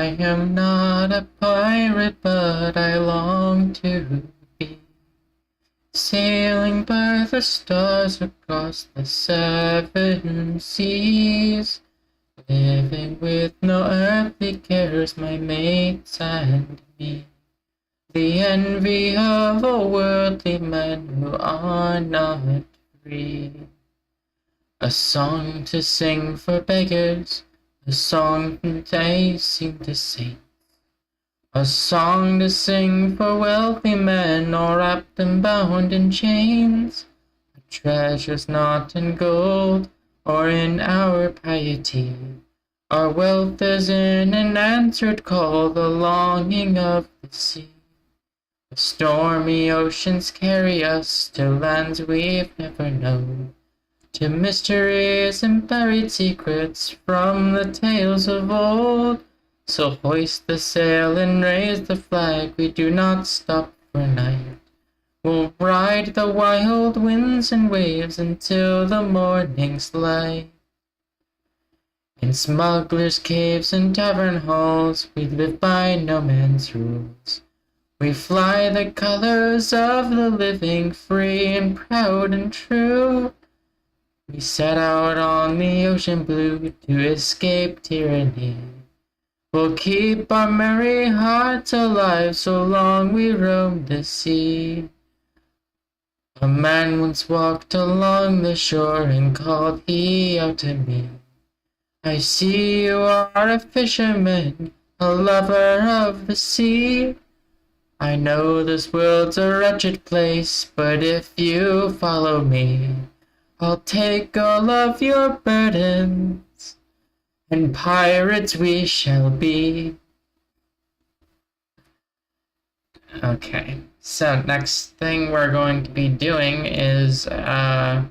am not a pirate, but I long to be sailing by the stars across the seven seas, living with no earthly cares, my mates and me, the envy of all worldly men who are not free. A song to sing for beggars, a song they seem to sing. A song to sing for wealthy men, all wrapped and bound in chains. Our treasures not in gold, or in our piety. Our wealth is in an answered call, the longing of the sea. The stormy oceans carry us to lands we've never known, to mysteries and buried secrets from the tales of old. So hoist the sail and raise the flag, we do not stop for night. We'll ride the wild winds and waves until the morning's light. In smugglers' caves and tavern halls, we live by no man's rules. We fly the colors of the living, free and proud and true. We set out on the ocean blue to escape tyranny. We'll keep our merry hearts alive so long we roam the sea. A man once walked along the shore and called he out to me, I see you are a fisherman, a lover of the sea. I know this world's a wretched place, but if you follow me, I'll take all of your burdens, and pirates we shall be. Okay, so next thing we're going to be doing is we're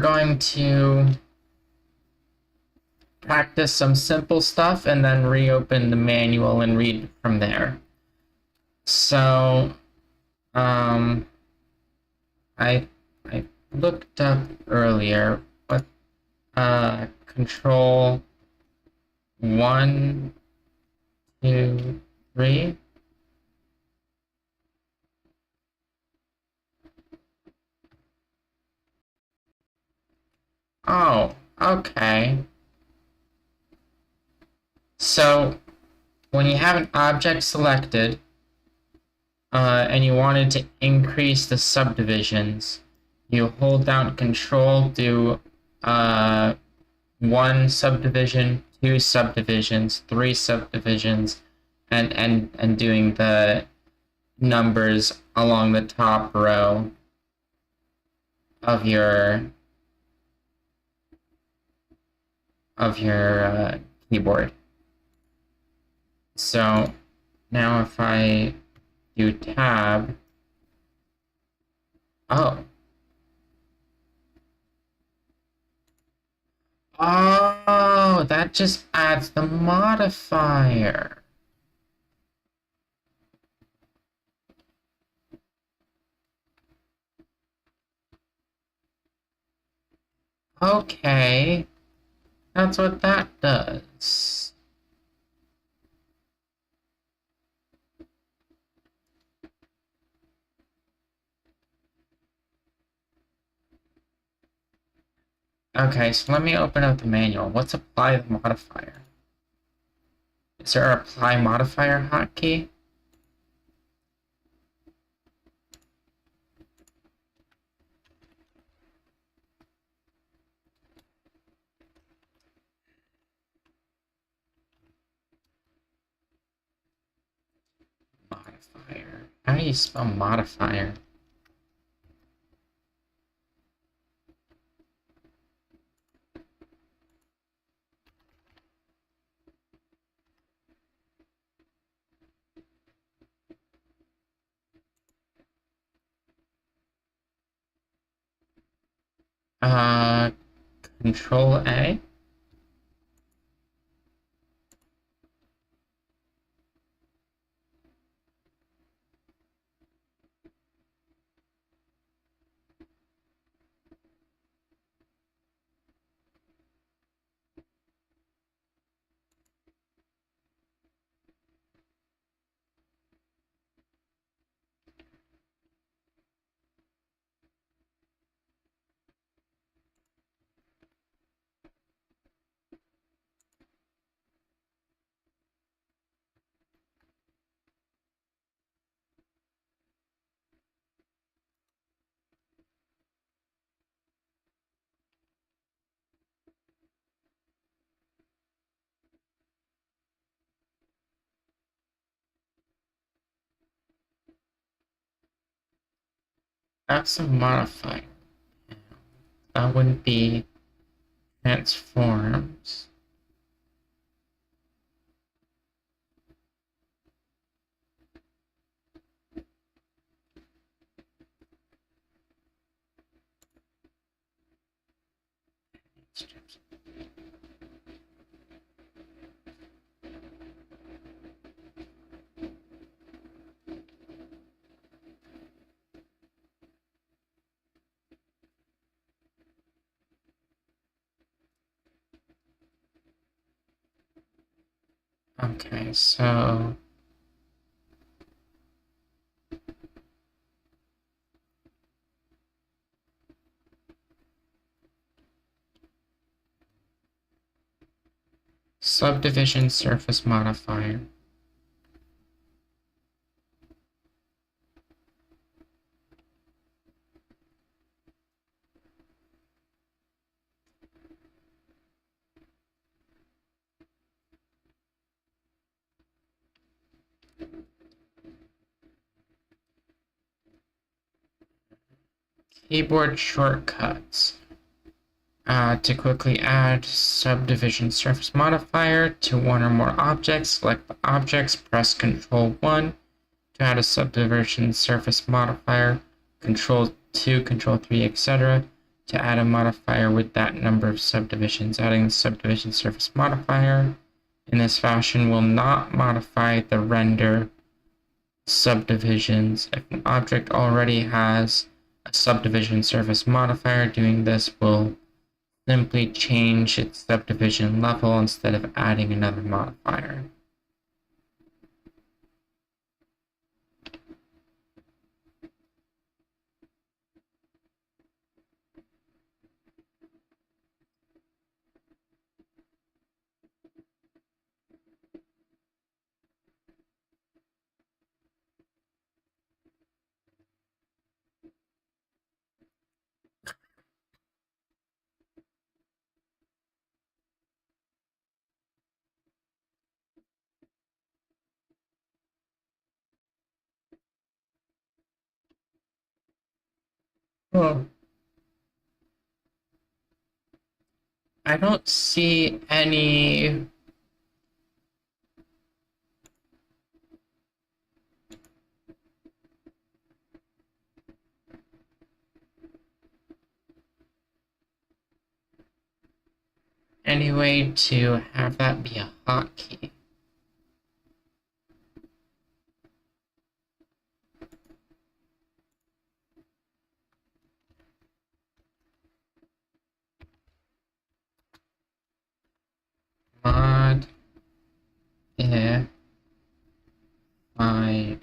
going to practice some simple stuff and then reopen the manual and read from there. So I looked up earlier what control 1, 2, 3. Oh, okay. So when you have an object selected and you wanted to increase the subdivisions, you hold down Control, do 1 subdivision, 2 subdivisions, 3 subdivisions, and doing the numbers along the top row of your keyboard. So now if I do tab, oh, that just adds the modifier. Okay, that's what that does. Okay, so let me open up the manual. What's apply the modifier? Is there an apply modifier hotkey? Modifier. How do you spell modifier? Control A. That's a modifier. That wouldn't be transforms. Okay, so subdivision surface modifier. Keyboard shortcuts. To quickly add subdivision surface modifier to one or more objects, select the objects, press Ctrl 1. To add a subdivision surface modifier, Ctrl 2, Ctrl 3, etc. To add a modifier with that number of subdivisions. Adding the subdivision surface modifier in this fashion will not modify the render subdivisions. If an object already has a subdivision surface modifier, doing this will simply change its subdivision level instead of adding another modifier. Oh, I don't see any way to have that be a hotkey. Mod if I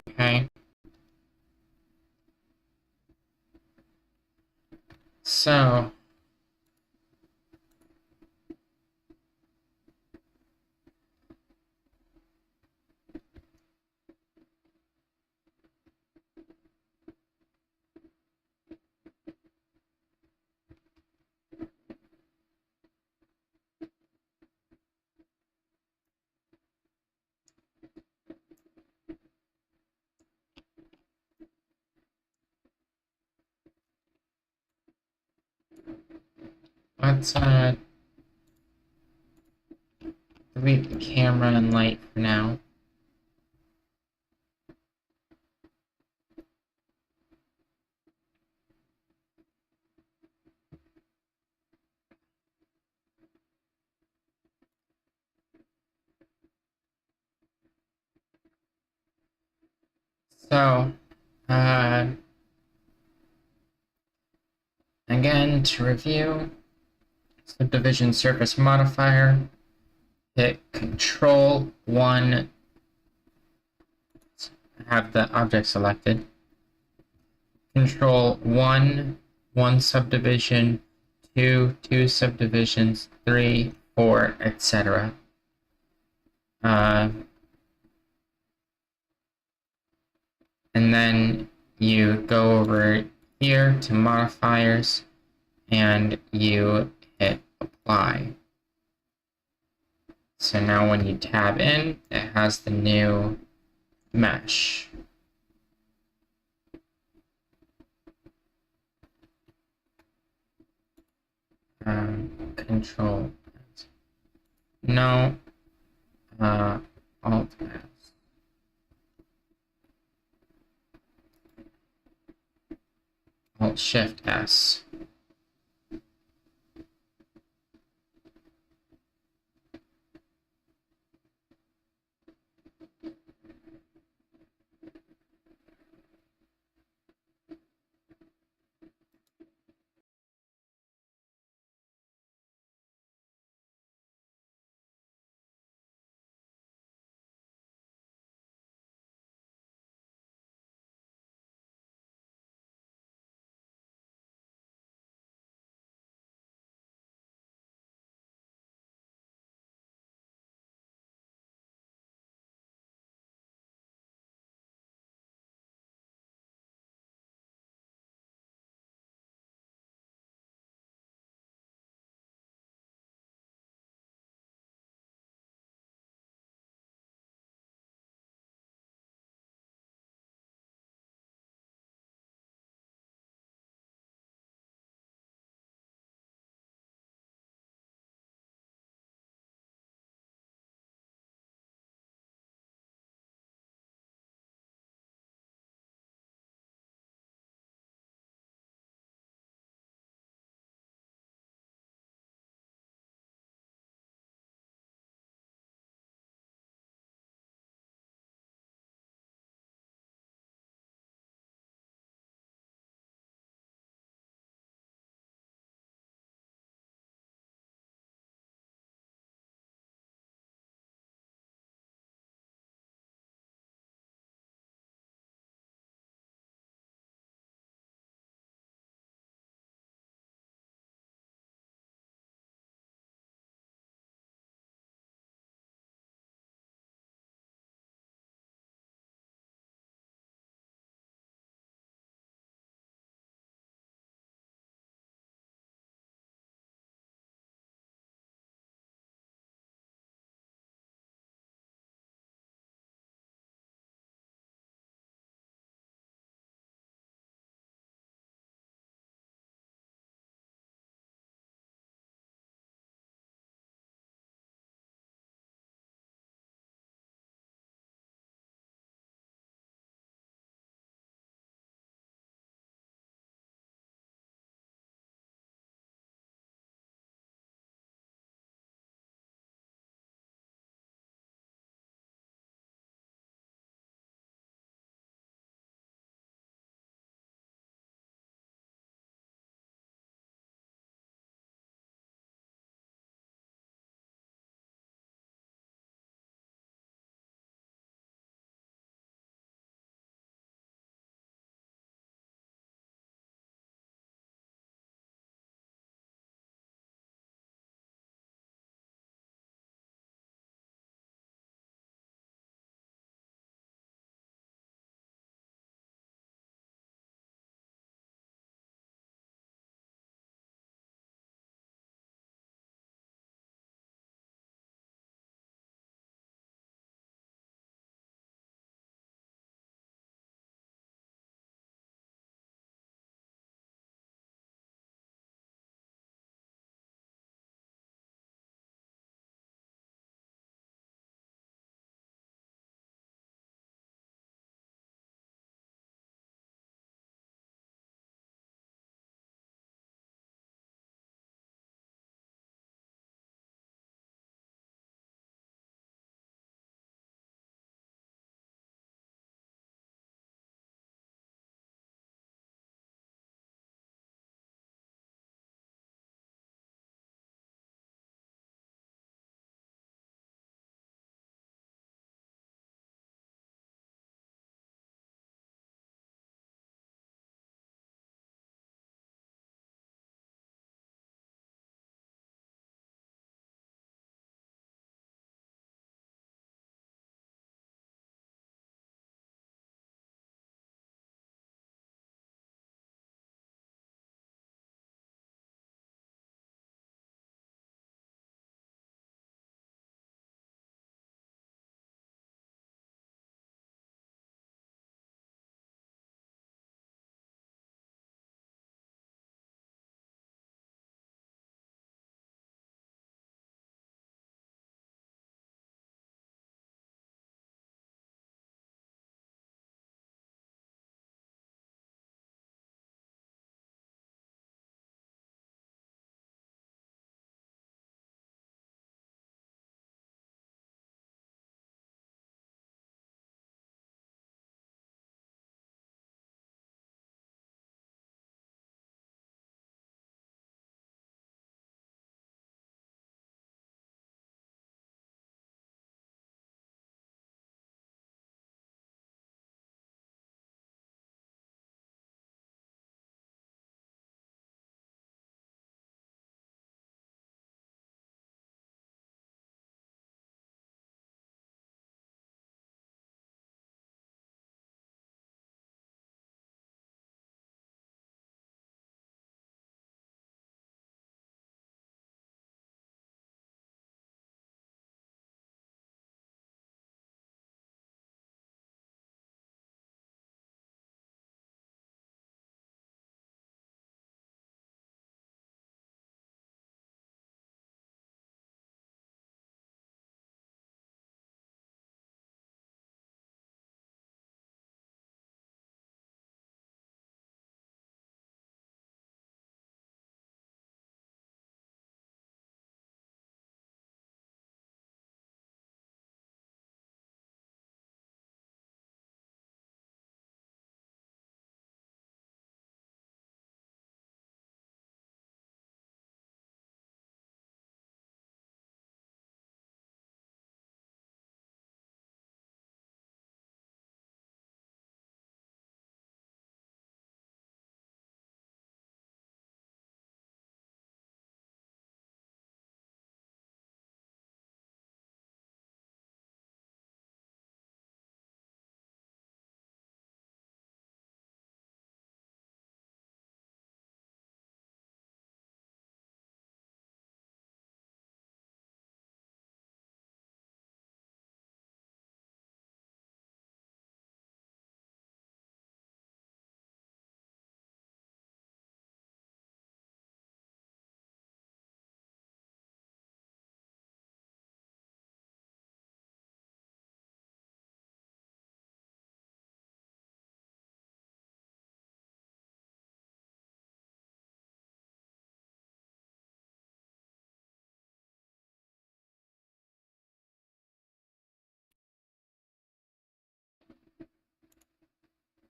okay. So let's delete the camera and light for now. So, uh, again, to review, subdivision surface modifier, hit Control 1, have the object selected, Control 1, 1 subdivision, 2, 2 subdivisions, 3, 4, etc. And then you go over here to modifiers and you hit apply. So now when you tab in, it has the new mesh. Control. No. Alt S. Alt Shift S.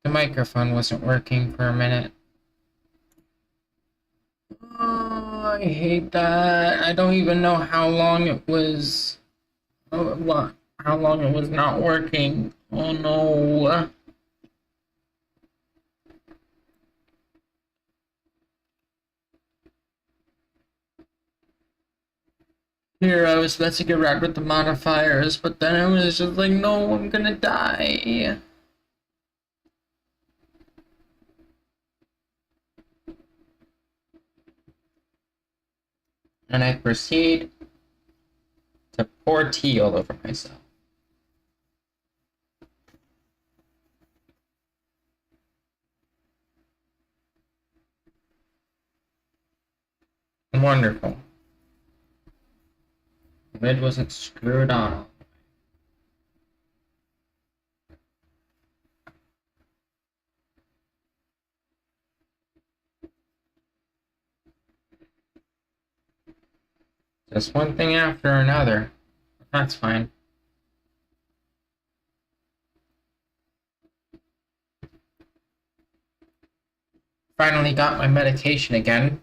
The microphone wasn't working for a minute. Oh, I hate that. I don't even know how long it was. What? How long it was not working. Oh no. Here, I was messing around with the modifiers, but then I was just like, no, I'm gonna die. And I proceed to pour tea all over myself. Wonderful. The lid wasn't screwed on. Just one thing after another. That's fine. Finally got my medication again.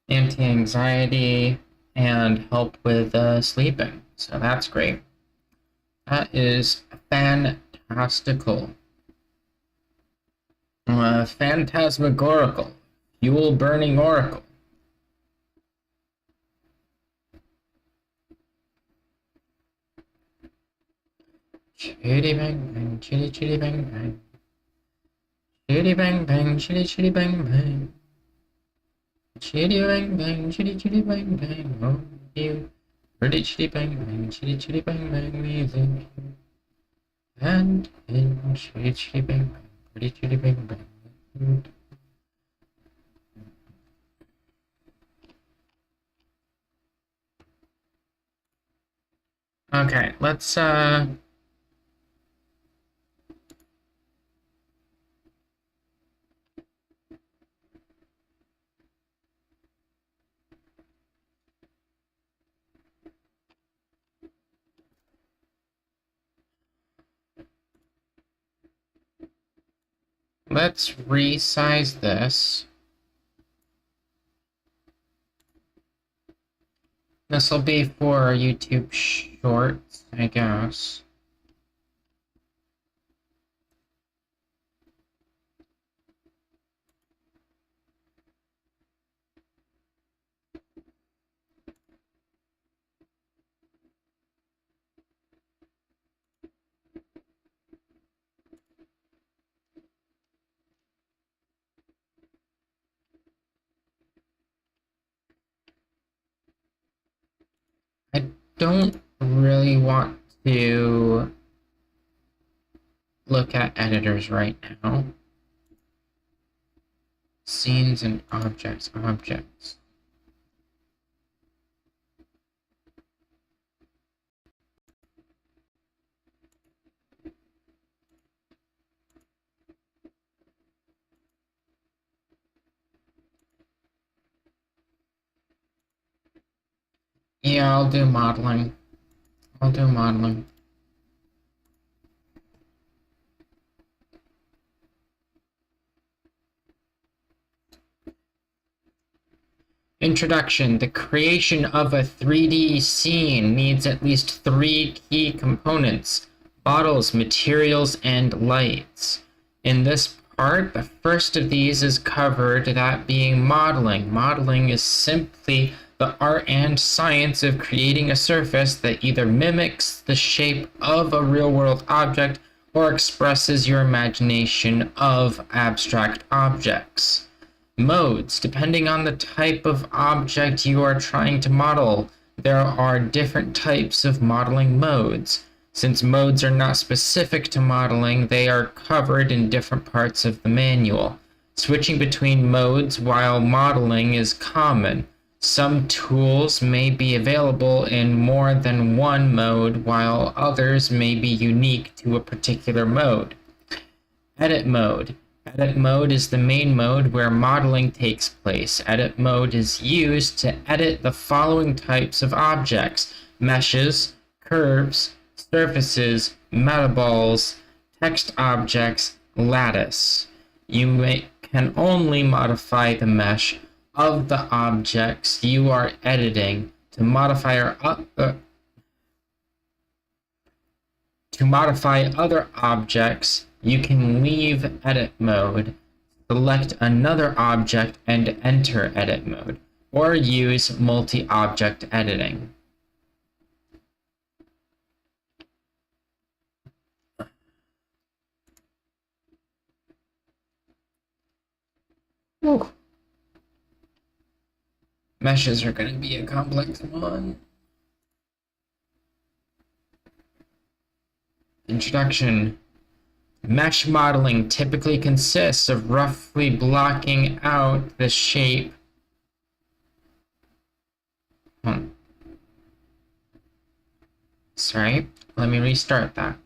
Anti-anxiety and help with sleeping. So that's great. That is fantastical. Phantasmagorical. Fuel-burning oracle. Chitty bang bang, chitty chitty bang bang. Chitty bang bang, chitty chitty bang bang. Chitty bang bang, chitty chitty bang bang. Oh, you pretty chitty bang bang, chitty chitty bang bang, music. And in chitty chitty bang bang, pretty chitty bang bang. Okay, let's resize this. This will be for YouTube Shorts, I guess. I don't really want to look at editors right now. Scenes and objects. Yeah, I'll do modeling. Introduction. The creation of a 3D scene needs at least 3 key components: bottles, materials, and lights. In this part, the first of these is covered, that being modeling. Modeling is simply the art and science of creating a surface that either mimics the shape of a real-world object or expresses your imagination of abstract objects. Modes. Depending on the type of object you are trying to model, there are different types of modeling modes. Since modes are not specific to modeling, they are covered in different parts of the manual. Switching between modes while modeling is common. Some tools may be available in more than one mode, while others may be unique to a particular mode. Edit mode. Edit mode is the main mode where modeling takes place. Edit mode is used to edit the following types of objects: meshes, curves, surfaces, metaballs, text objects, lattice. You can only modify the mesh of the objects you are editing. To modify other objects, you can leave edit mode, select another object and enter edit mode, or use multi-object editing. Whew. Meshes are going to be a complex one. Introduction. Mesh modeling typically consists of roughly blocking out the shape. Sorry, let me restart that.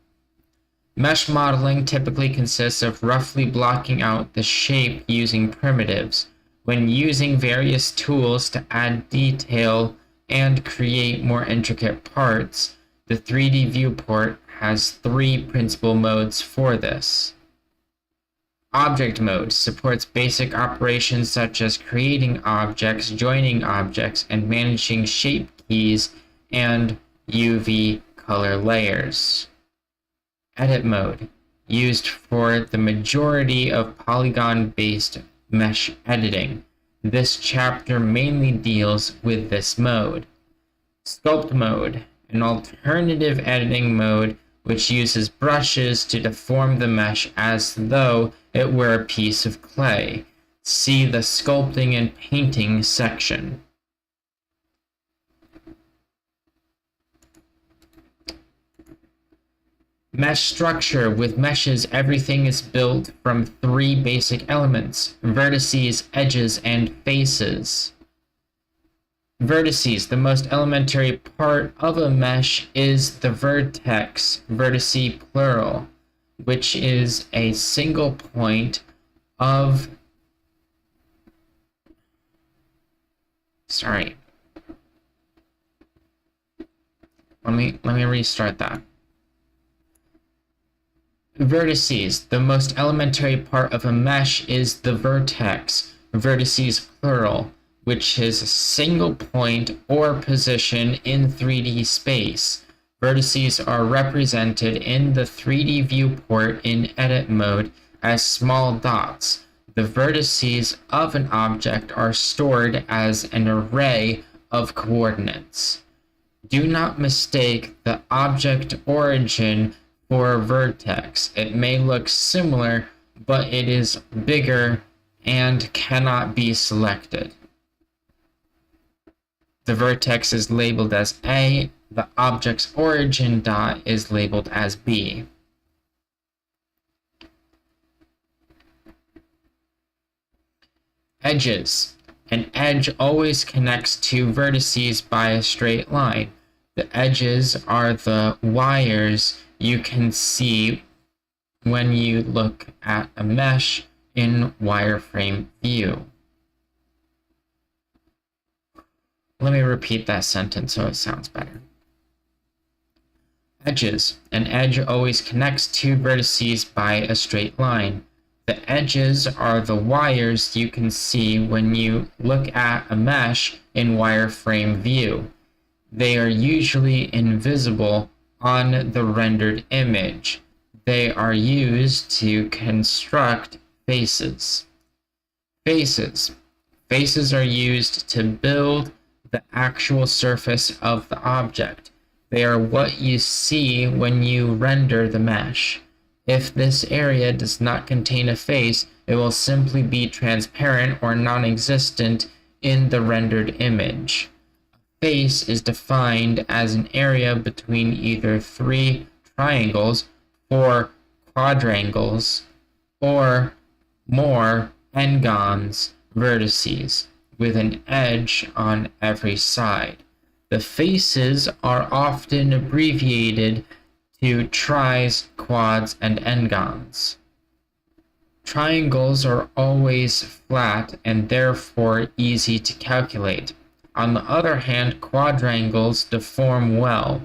Mesh modeling typically consists of roughly blocking out the shape using primitives. When using various tools to add detail and create more intricate parts, the 3D viewport has three principal modes for this. Object mode supports basic operations such as creating objects, joining objects, and managing shape keys and UV color layers. Edit mode, used for the majority of polygon-based mesh editing. This chapter mainly deals with this mode. Sculpt mode, an alternative editing mode which uses brushes to deform the mesh as though it were a piece of clay. See the sculpting and painting section. Mesh structure. With meshes, everything is built from three basic elements: vertices, edges, and faces. Vertices. The most elementary part of a mesh is the vertex, vertice plural, which is a single point of... Sorry. Let me restart that. Vertices. The most elementary part of a mesh is the vertex, vertices plural, which is a single point or position in 3D space. Vertices are represented in the 3D viewport in edit mode as small dots. The vertices of an object are stored as an array of coordinates. Do not mistake the object origin for a vertex. It may look similar, but it is bigger and cannot be selected. The vertex is labeled as A, the object's origin dot is labeled as B. Edges. An edge always connects two vertices by a straight line. The edges are the wires you can see when you look at a mesh in wireframe view. Let me repeat that sentence so it sounds better. Edges. An edge always connects two vertices by a straight line. The edges are the wires you can see when you look at a mesh in wireframe view. They are usually invisible on the rendered image. They are used to construct faces. Faces. Faces are used to build the actual surface of the object. They are what you see when you render the mesh. If this area does not contain a face, it will simply be transparent or non-existent in the rendered image. A face is defined as an area between either three triangles, four quadrangles, or more n-gons, vertices, with an edge on every side. The faces are often abbreviated to tris, quads, and n-gons. Triangles are always flat and therefore easy to calculate. On the other hand, quadrangles deform well.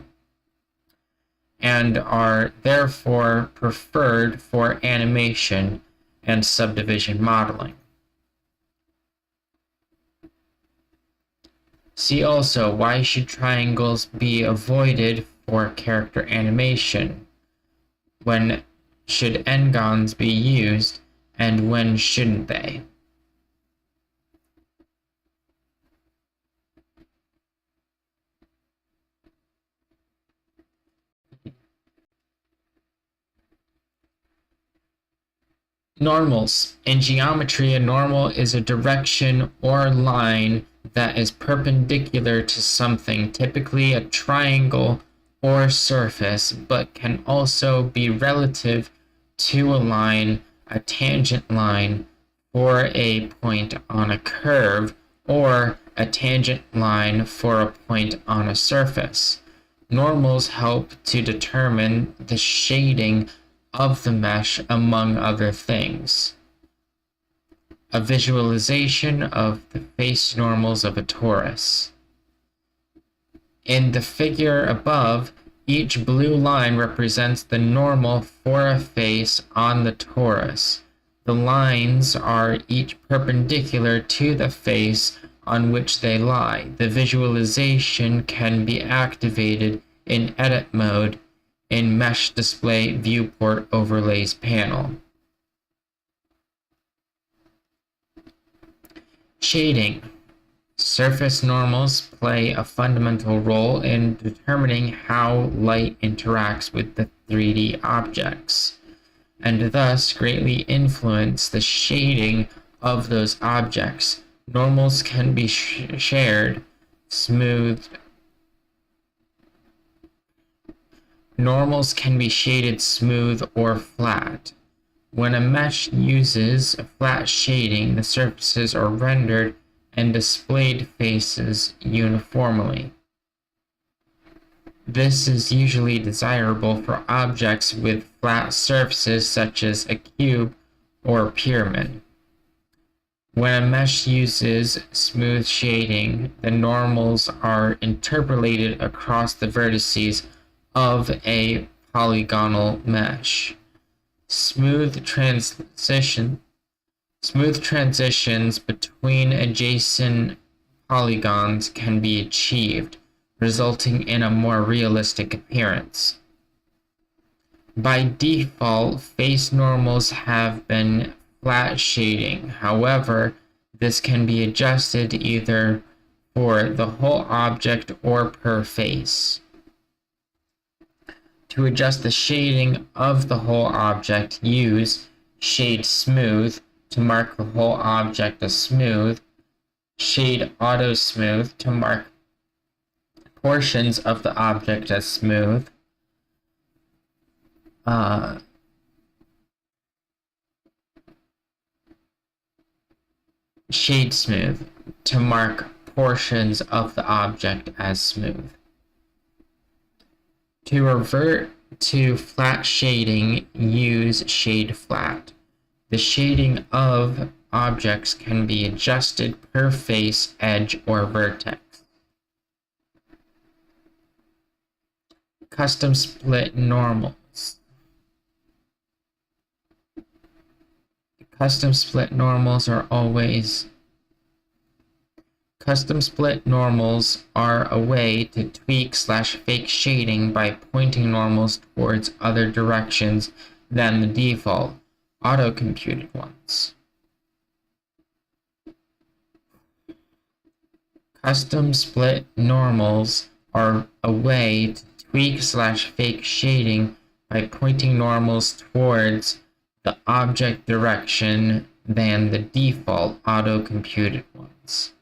and are therefore preferred for animation and subdivision modeling. See also, why should triangles be avoided for character animation? When should n-gons be used, and when shouldn't they? Normals. In geometry, a normal is a direction or line that is perpendicular to something, typically a triangle or surface, but can also be relative to a line, a tangent line, for a point on a curve, or a tangent line for a point on a surface. Normals help to determine the shading of the mesh, among other things. A visualization of the face normals of a torus. In the figure above, each blue line represents the normal for a face on the torus. The lines are each perpendicular to the face on which they lie. The visualization can be activated in edit mode in Mesh Display Viewport Overlays panel. Shading. Surface normals play a fundamental role in determining how light interacts with the 3D objects, and thus greatly influence the shading of those objects. Normals can be shared, smoothed. Normals can be shaded smooth or flat. When a mesh uses flat shading, the surfaces are rendered and displayed faces uniformly. This is usually desirable for objects with flat surfaces such as a cube or pyramid. When a mesh uses smooth shading, the normals are interpolated across the vertices of a polygonal mesh. Smooth transitions between adjacent polygons can be achieved, resulting in a more realistic appearance. By default, face normals have been flat shading. However, this can be adjusted either for the whole object or per face. To adjust the shading of the whole object, use Shade Smooth to mark the whole object as smooth, Shade Auto Smooth to mark portions of the object as smooth, Shade Smooth to mark portions of the object as smooth. To revert to flat shading, use Shade Flat. The shading of objects can be adjusted per face, edge, or vertex. Custom split normals. Custom split normals are a way to tweak/fake shading by pointing normals towards other directions than the default, auto-computed ones. Custom split normals are a way to tweak/fake shading by pointing normals towards the object direction than the default, auto-computed ones.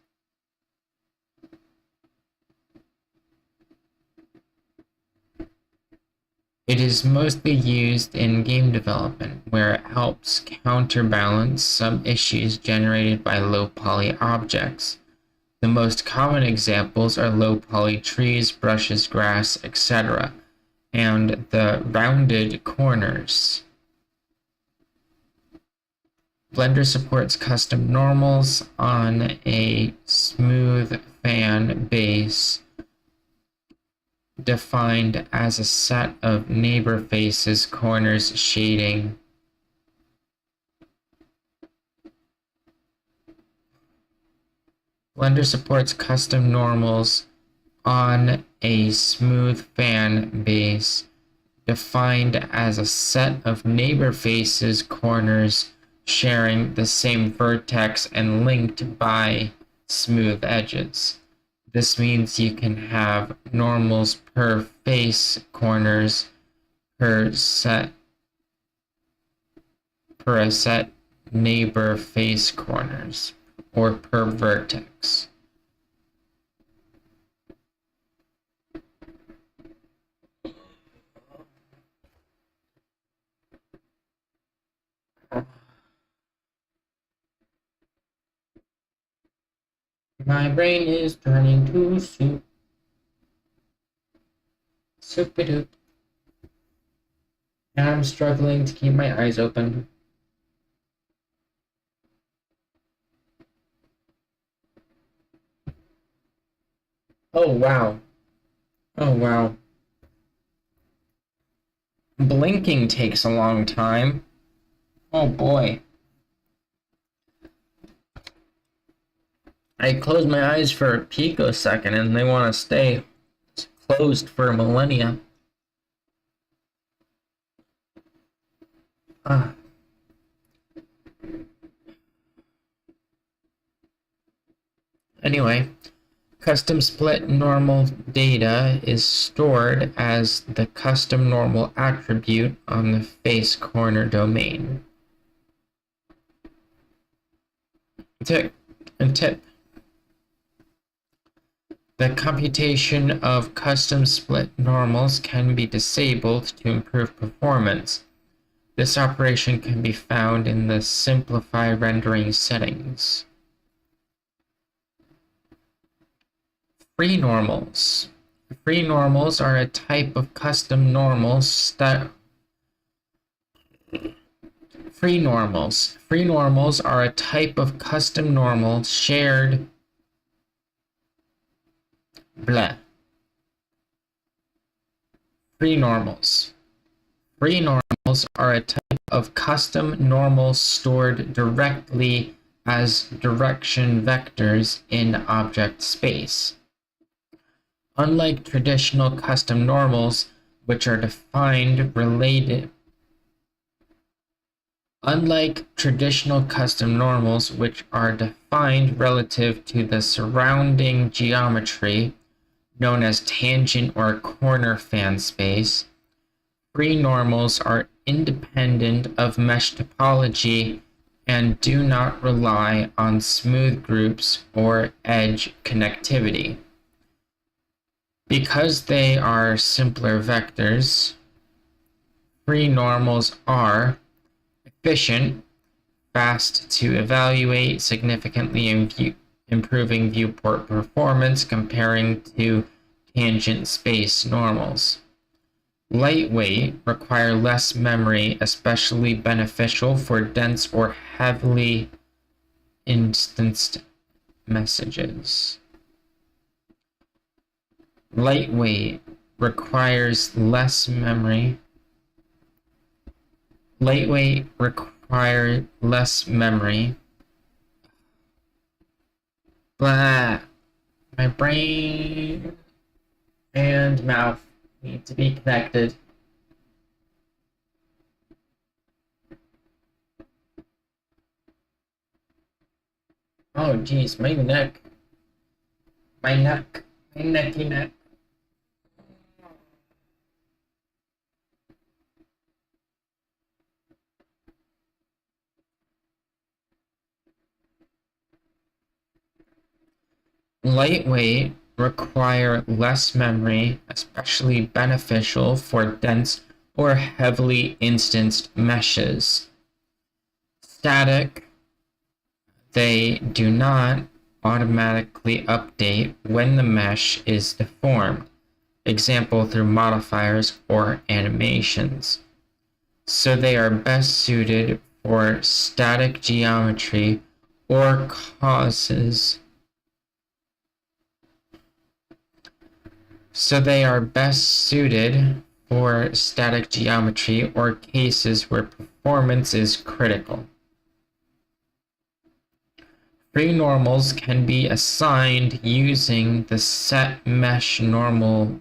It is mostly used in game development, where it helps counterbalance some issues generated by low-poly objects. The most common examples are low-poly trees, brushes, grass, etc., and the rounded corners. Blender supports custom normals on a smooth fan base defined as a set of neighbor faces, corners, shading. Blender supports custom normals on a smooth fan base, defined as a set of neighbor faces, corners, sharing the same vertex and linked by smooth edges. This means you can have normals per face, corners per a set neighbor face corners, or per vertex. My brain is turning to soup. Soup-a-doop. And I'm struggling to keep my eyes open. Oh, wow. Oh, wow. Blinking takes a long time. Oh, boy. I close my eyes for a picosecond and they want to stay closed for millennia. Anyway, custom split normal data is stored as the custom normal attribute on the face corner domain. Tip. The computation of custom split normals can be disabled to improve performance. This operation can be found in the Simplify rendering settings. Free normals. Free normals are a type of custom normals Free normals are a type of custom normal shared Free normals are a type of custom normal stored directly as direction vectors in object space. Unlike traditional custom normals, which are defined relative to the surrounding geometry, known as tangent or corner fan space, free normals are independent of mesh topology and do not rely on smooth groups or edge connectivity. Because they are simpler vectors, free normals are efficient, fast to evaluate, significantly improving viewport performance comparing to tangent space normals. Lightweight, require less memory, especially beneficial for dense or heavily instanced messages. Lightweight requires less memory. Lightweight require less memory. Blah. My brain and mouth need to be connected. Oh geez, my neck. My necky neck. Lightweight require less memory, especially beneficial for dense or heavily instanced meshes. Static, they do not automatically update when the mesh is deformed, example through modifiers or animations. So they are best suited for static geometry or causes So they are best suited for static geometry or cases where performance is critical. Free normals can be assigned using the set mesh normal.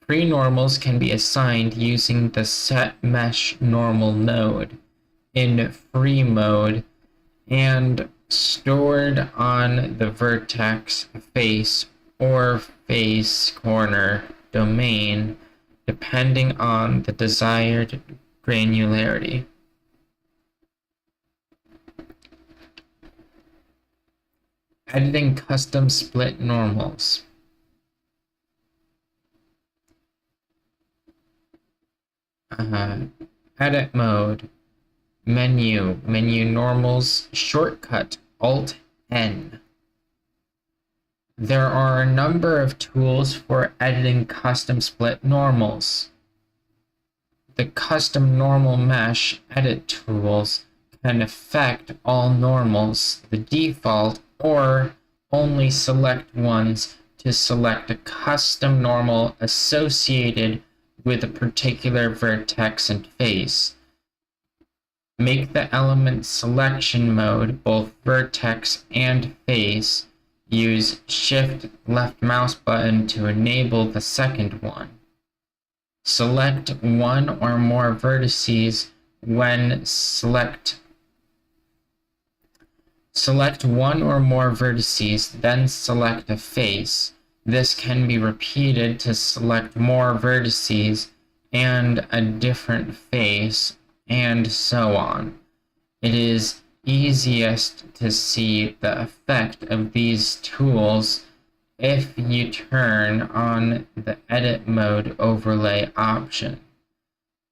Free normals can be assigned using the set mesh normal node in free mode and stored on the vertex face or face corner domain depending on the desired granularity. Editing custom split normals. Edit mode. Menu normals, shortcut Alt N. There are a number of tools for editing custom split normals. The custom normal mesh edit tools can affect all normals, the default, or only select ones to select a custom normal associated with a particular vertex and face. Make the element selection mode both vertex and face. Use Shift left mouse button to enable the second one. Select one or more vertices when select one or more vertices, then select a face. This can be repeated to select more vertices and a different face, and so on. It is easiest to see the effect of these tools if you turn on the Edit Mode Overlay option.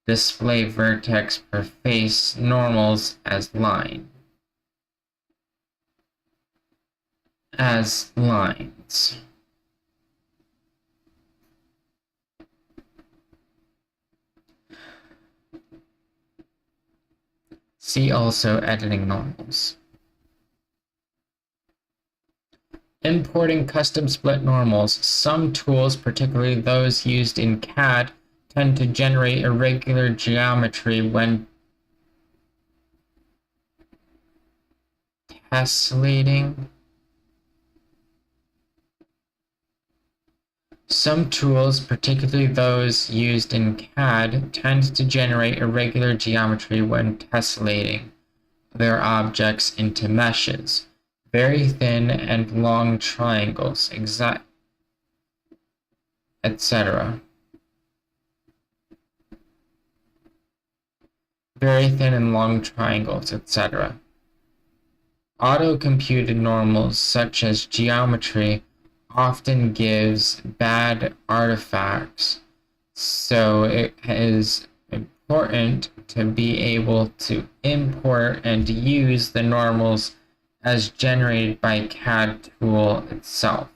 Display vertex per face normals as lines. See also editing normals. Importing custom split normals. Some tools, particularly those used in CAD, tend to generate irregular geometry when tessellating. Some tools, particularly those used in CAD, tend to generate irregular geometry when tessellating their objects into meshes. Very thin and long triangles, etc. Very thin and long triangles, etc. Auto-computed normals, such as geometry, often gives bad artifacts, so it is important to be able to import and use the normals as generated by CAD tool itself.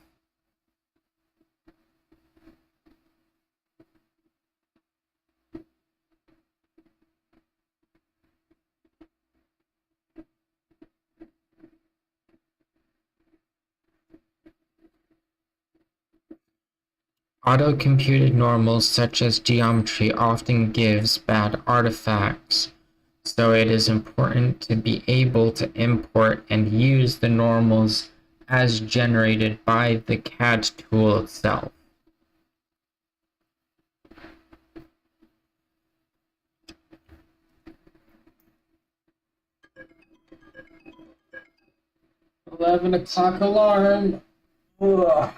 Auto-computed normals such as geometry often gives bad artifacts, so it is important to be able to import and use the normals as generated by the CAD tool itself. $11 alarm. Ugh.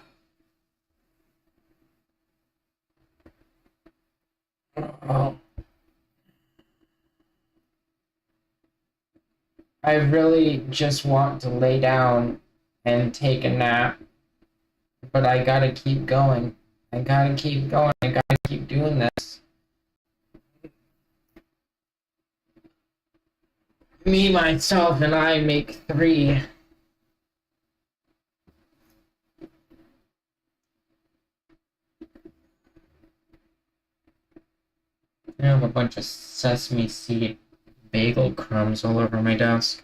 Oh. I really just want to lay down and take a nap, but I gotta keep going. I gotta keep going. I gotta keep doing this. Me, myself, and I make 3. I have a bunch of sesame seed bagel crumbs all over my desk.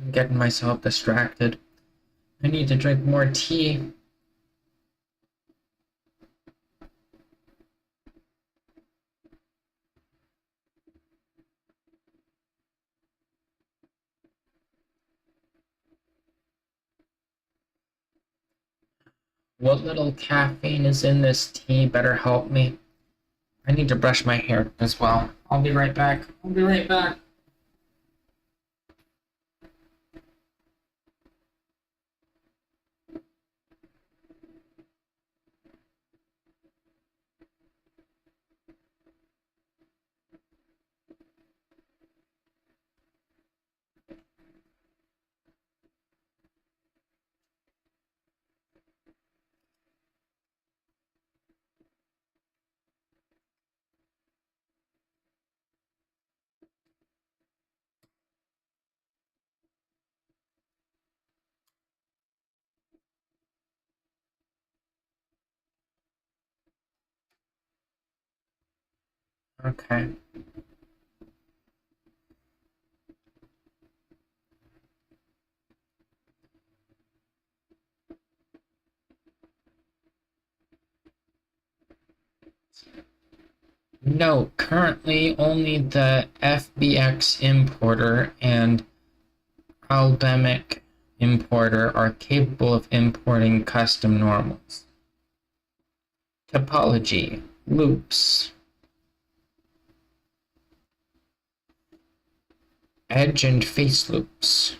I'm getting myself distracted. I need to drink more tea. What little caffeine is in this tea better help me. I need to brush my hair as well. I'll be right back. I'll be right back. Okay. No, currently only the FBX importer and Albemic importer are capable of importing custom normals. Topology, loops, edge and face loops.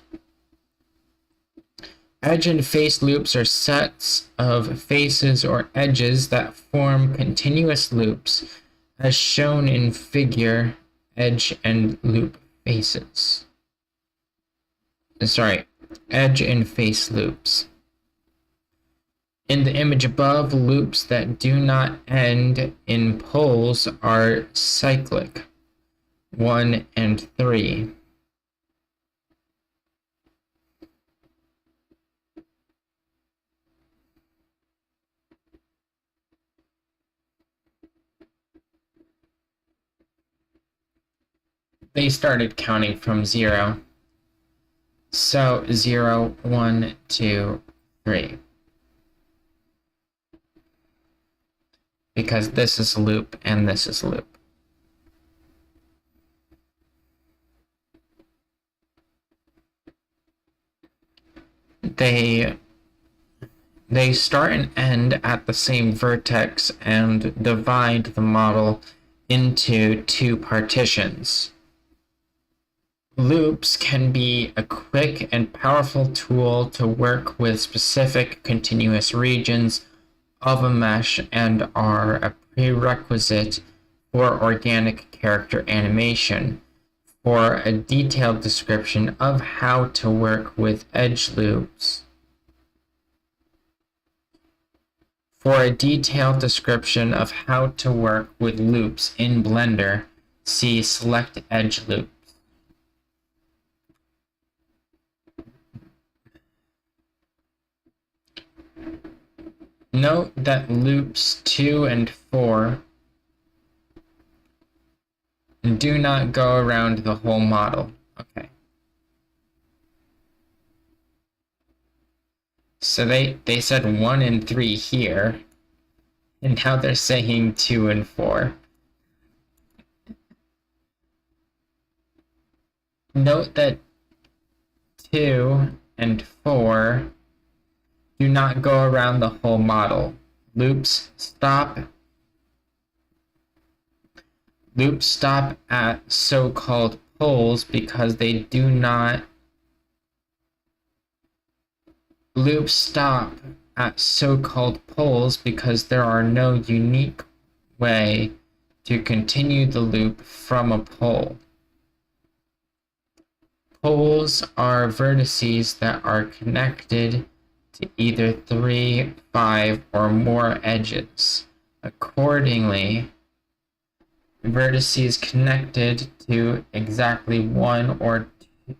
Edge and face loops are sets of faces or edges that form continuous loops, as shown in figure edge and loop faces. Sorry, edge and face loops. In the image above, loops that do not end in poles are cyclic, 1 and 3. They started counting from 0. So 0, 1, 2, 3. Because this is a loop and this is a loop. They start and end at the same vertex and divide the model into two partitions. Loops can be a quick and powerful tool to work with specific continuous regions of a mesh and are a prerequisite for organic character animation. For a detailed description of how to work with edge loops, in Blender, see Select Edge Loops. Note that loops 2 and 4 do not go around the whole model. Okay. So they said 1 and 3 here, and now they're saying 2 and 4. Note that 2 and 4 do not go around the whole model. Loops stop at so-called poles because they do not. Loops stop at so-called poles because there are no unique way to continue the loop from a pole. Poles are vertices that are connected to either 3, 5, or more edges. Accordingly, vertices connected to exactly 1 or 2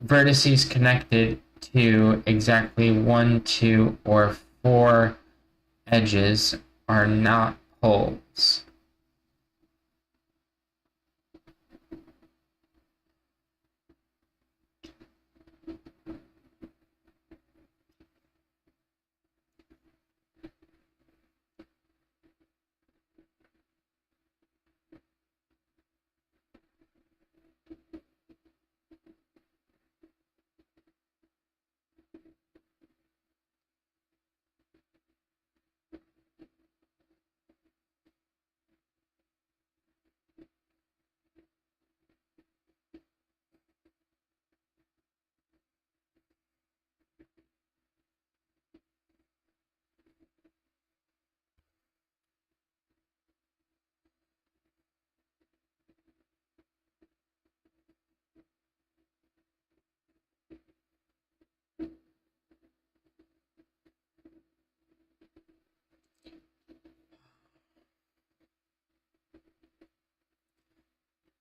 vertices connected to exactly 1, 2, or 4 edges are not poles.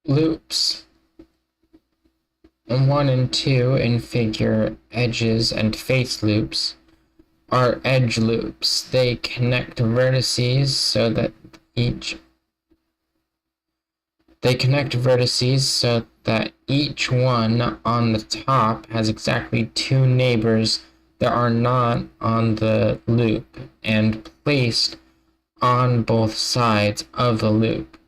Loops 1 and 2 in figure edges and face loops are edge loops. They connect vertices so that each one on the top has exactly two neighbors that are not on the loop and placed on both sides of the loop,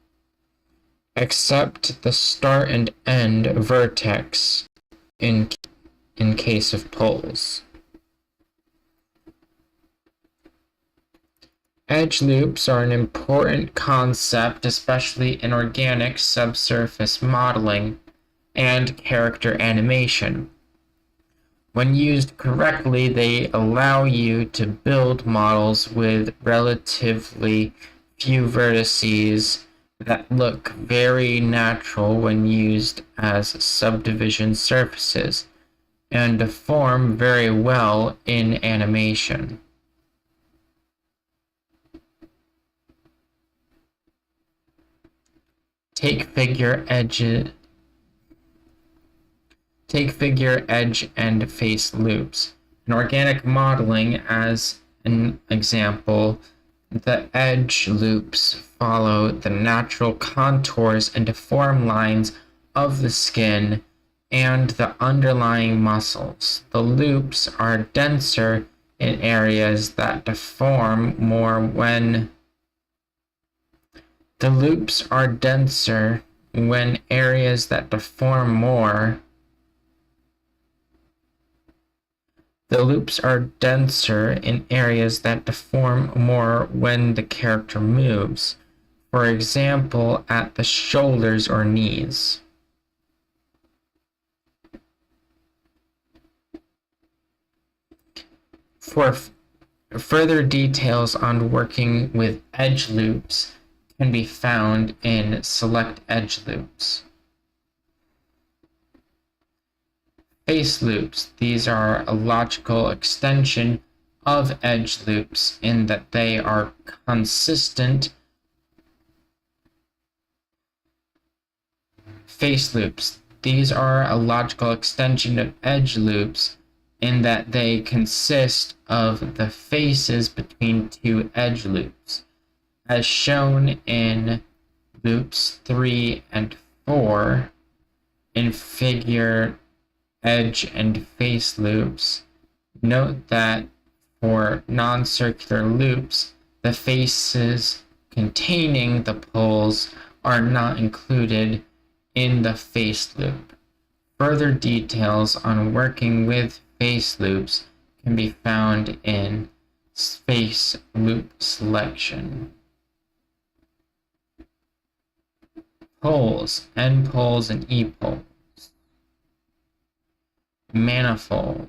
except the start and end vertex in case of poles. Edge loops are an important concept, especially in organic subsurface modeling and character animation. When used correctly, they allow you to build models with relatively few vertices that look very natural when used as subdivision surfaces, and deform very well in animation. Take figure edge and face loops. In organic modeling, as an example, the edge loops follow the natural contours and deformed lines of the skin and the underlying muscles. The loops are denser in areas that deform more when areas that deform more. The loops are denser in areas that deform more when the character moves, for example, at the shoulders or knees. For further details on working with edge loops can be found in Select Edge Loops. Face loops. These are a logical extension of edge loops in that they are consistent. Face loops. These are a logical extension of edge loops in that they consist of the faces between two edge loops, as shown in loops 3 and 4 in figure edge and face loops. Note that for non-circular loops, the faces containing the poles are not included in the face loop. Further details on working with face loops can be found in face loop selection. Poles, N poles and E poles. Manifold.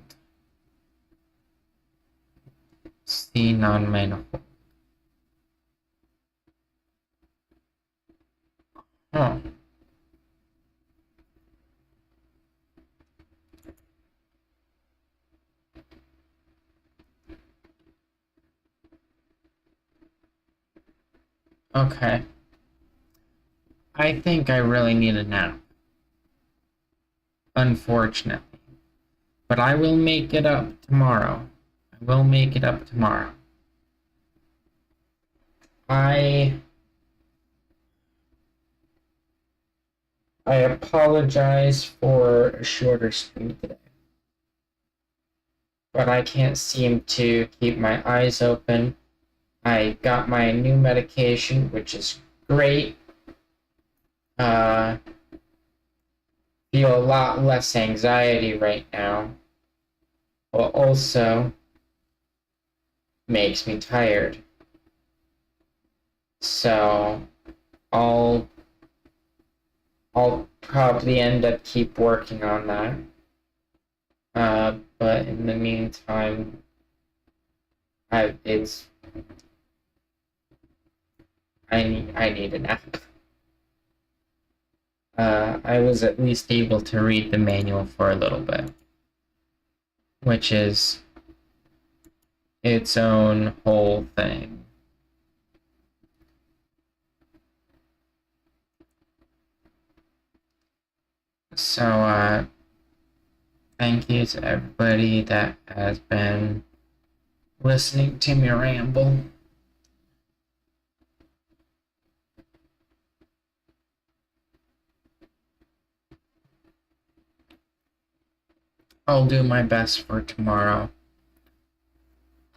C non-manifold. Huh. Okay. I think I really need a nap. Unfortunately. But I will make it up tomorrow. I apologize for a shorter stream today. But I can't seem to keep my eyes open. I got my new medication, which is great. Feel a lot less anxiety right now. But also makes me tired. So I'll probably end up keep working on that. But in the meantime, I need a nap. I was at least able to read the manual for a little bit, which is its own whole thing. So, thank you to everybody that has been listening to me ramble. I'll do my best for tomorrow.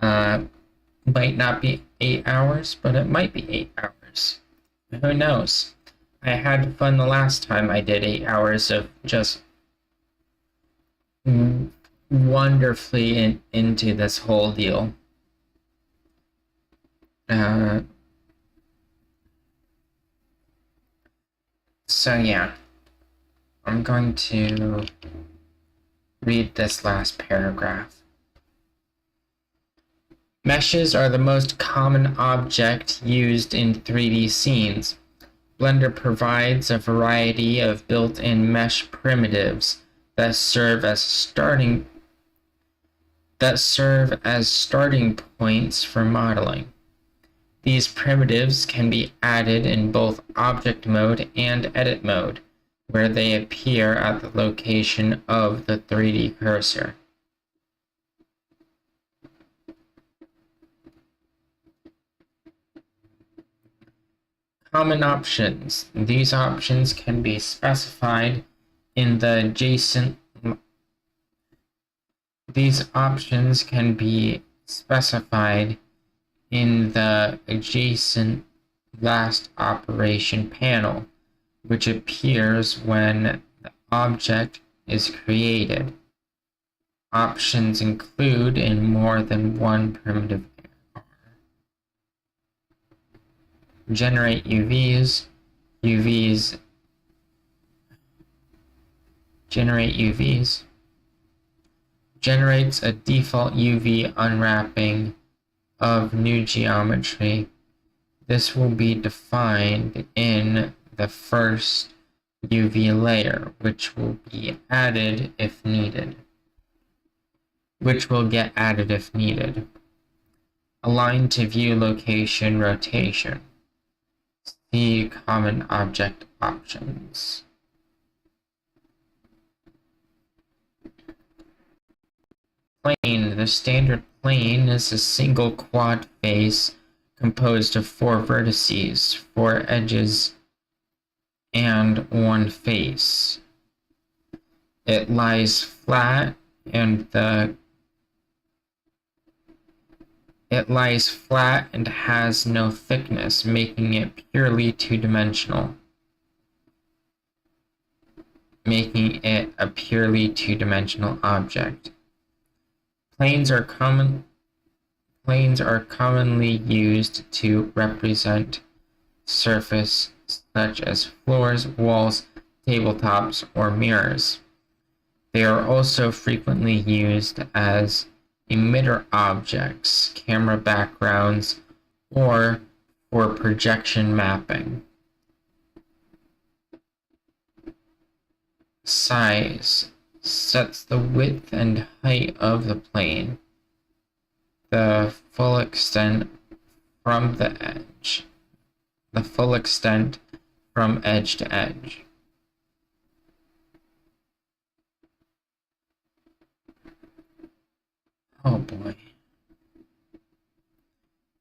Might not be 8 hours, but it might be 8 hours. Who knows? I had fun the last time I did 8 hours of just wonderfully into this whole deal. So yeah, I'm going to read this last paragraph. Meshes are the most common object used in 3D scenes. Blender provides a variety of built-in mesh primitives that serve as starting points for modeling. These primitives can be added in both object mode and edit mode, where they appear at the location of the 3D cursor. Common options. These options can be specified in the adjacent last operation panel, which appears when the object is created. Options include in more than one primitive generate UVs. Generate UVs generates a default UV unwrapping of new geometry. This will be defined in the first UV layer, which will get added if needed. Align to view location rotation. See common object options. Plane. The standard plane is a single quad face composed of 4 vertices, 4 edges, and 1 face. It lies flat and has no thickness, making it purely two-dimensional. Making it a purely two-dimensional object. Planes are commonly used to represent surfaces such as floors, walls, tabletops, or mirrors. They are also frequently used as emitter objects, camera backgrounds, or for projection mapping. Size sets the width and height of the plane, the full extent from edge to edge. Oh boy.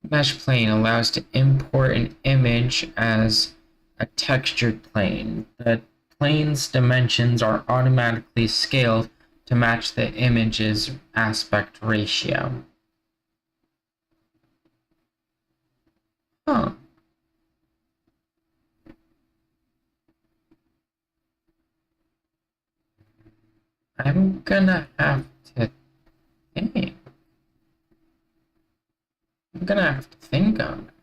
Mesh plane allows to import an image as a textured plane. The plane's dimensions are automatically scaled to match the image's aspect ratio. Huh. I'm gonna have to think. I'm gonna have to think on it.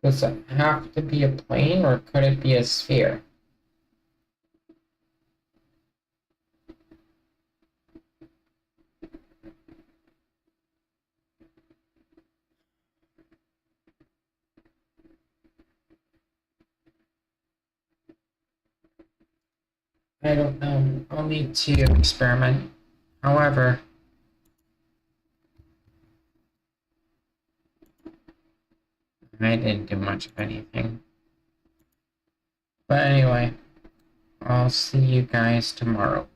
Does it have to be a plane or could it be a sphere? I don't know. I'll need to experiment. However, I didn't do much of anything. But anyway, I'll see you guys tomorrow.